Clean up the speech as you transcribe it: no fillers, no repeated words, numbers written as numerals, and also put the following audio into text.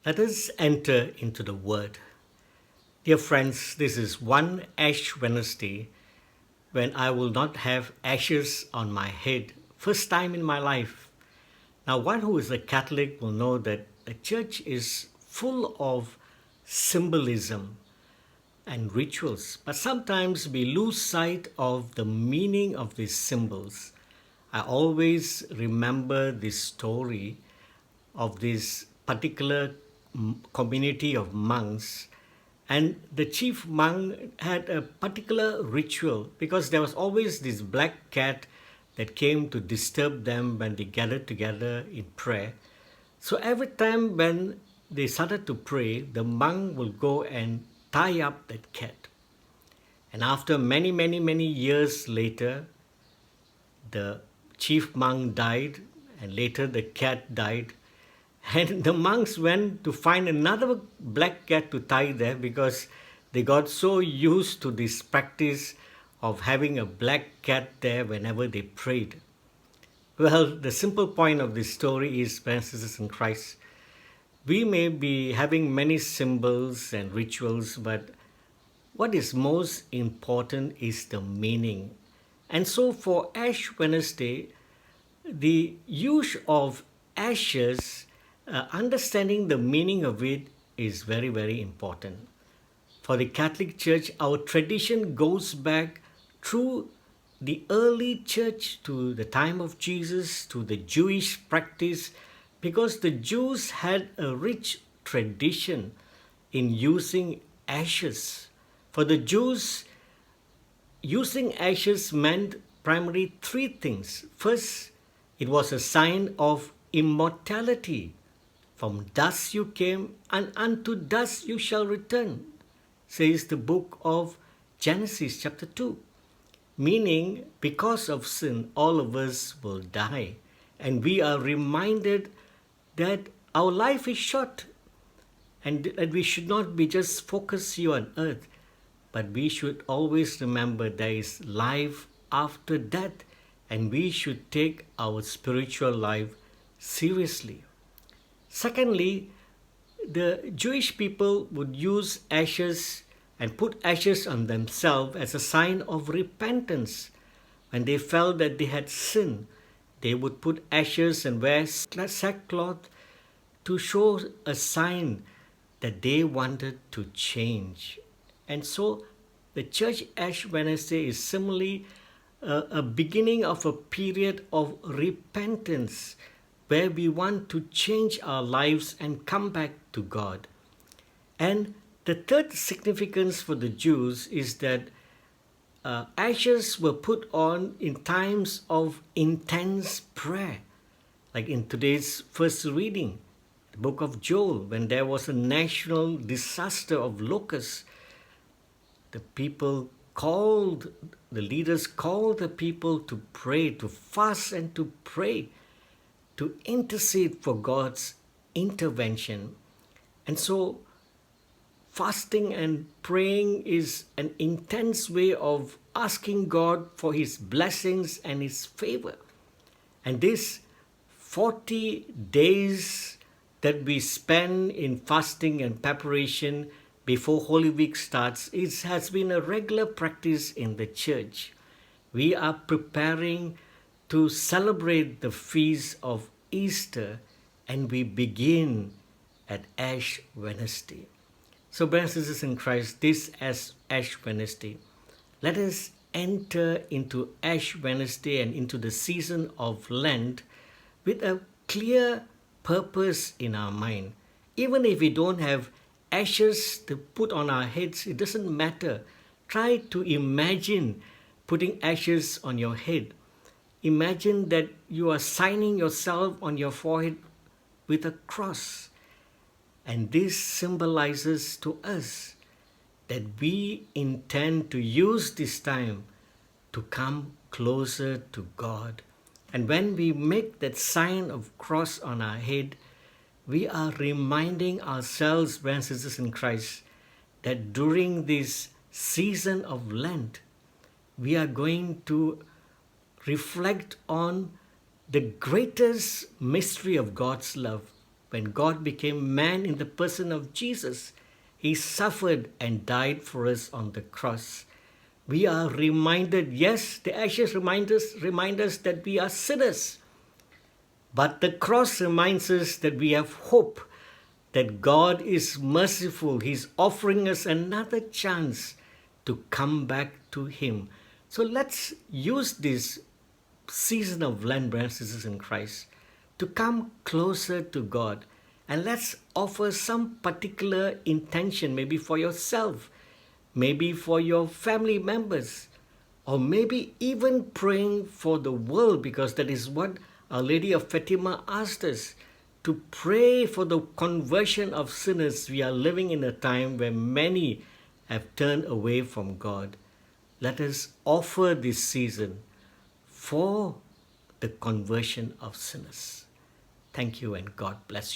Let us enter into the Word. Dear friends, this is one Ash Wednesday when I will not have ashes on my head. First time in my life. Now, one who is a Catholic will know that the church is full of symbolism and rituals, but sometimes we lose sight of the meaning of these symbols. I always remember this story of this particular community of monks, and the chief monk had a particular ritual because there was always this black cat that came to disturb them when they gathered together in prayer. So every time when they started to pray, the monk will go and tie up that cat. And after many years later, the chief monk died, and later the cat died. And the monks went to find another black cat to tie there because they got so used to this practice of having a black cat there whenever they prayed. Well, the simple point of this story is, brothers and sisters in Christ, we may be having many symbols and rituals, but what is most important is the meaning. And so for Ash Wednesday, the use of ashes, understanding the meaning of it is very important. For the Catholic Church, our tradition goes back through the early church to the time of Jesus, to the Jewish practice, because the Jews had a rich tradition in using ashes. For the Jews, using ashes meant primarily three things. First, it was a sign of immortality. From dust you came, and unto dust you shall return, says the book of Genesis chapter 2. Meaning, because of sin, all of us will die. And we are reminded that our life is short and that we should not be just focused here on earth, but we should always remember there is life after death, and we should take our spiritual life seriously. Secondly, the Jewish people would use ashes and put ashes on themselves as a sign of repentance. When they felt that they had sinned, they would put ashes and wear sackcloth to show a sign that they wanted to change. And so the Church Ash Wednesday is similarly a beginning of a period of repentance where we want to change our lives and come back to God. And the third significance for the Jews is that ashes were put on in times of intense prayer, like in today's first reading, the book of Joel, when there was a national disaster of locusts. The leaders called the people to pray, to fast and to pray, to intercede for God's intervention. And so fasting and praying is an intense way of asking God for His blessings and His favor. And this 40 days that we spend in fasting and preparation before Holy Week starts, it has been a regular practice in the church. We are preparing to celebrate the feast of Easter, and we begin at Ash Wednesday. So, brothers and sisters in Christ, this as Ash Wednesday, let us enter into Ash Wednesday and into the season of Lent with a clear purpose in our mind. Even if we don't have ashes to put on our heads, it doesn't matter. Try to imagine putting ashes on your head. Imagine that you are signing yourself on your forehead with a cross. And this symbolizes to us that we intend to use this time to come closer to God. And when we make that sign of cross on our head, we are reminding ourselves, brothers and sisters in Christ, that during this season of Lent, we are going to reflect on the greatest mystery of God's love, when God became man in the person of Jesus, he suffered and died for us on the cross. We are reminded, yes, the ashes remind us that we are sinners. But the cross reminds us that we have hope, that God is merciful. He's offering us another chance to come back to Him. So let's use this season of Lent, brothers and sisters in Christ, to come closer to God. And let's offer some particular intention, maybe for yourself, maybe for your family members, or maybe even praying for the world, because that is what Our Lady of Fatima asked us, to pray for the conversion of sinners. We are living in a time where many have turned away from God. Let us offer this season for the conversion of sinners. Thank you and God bless you.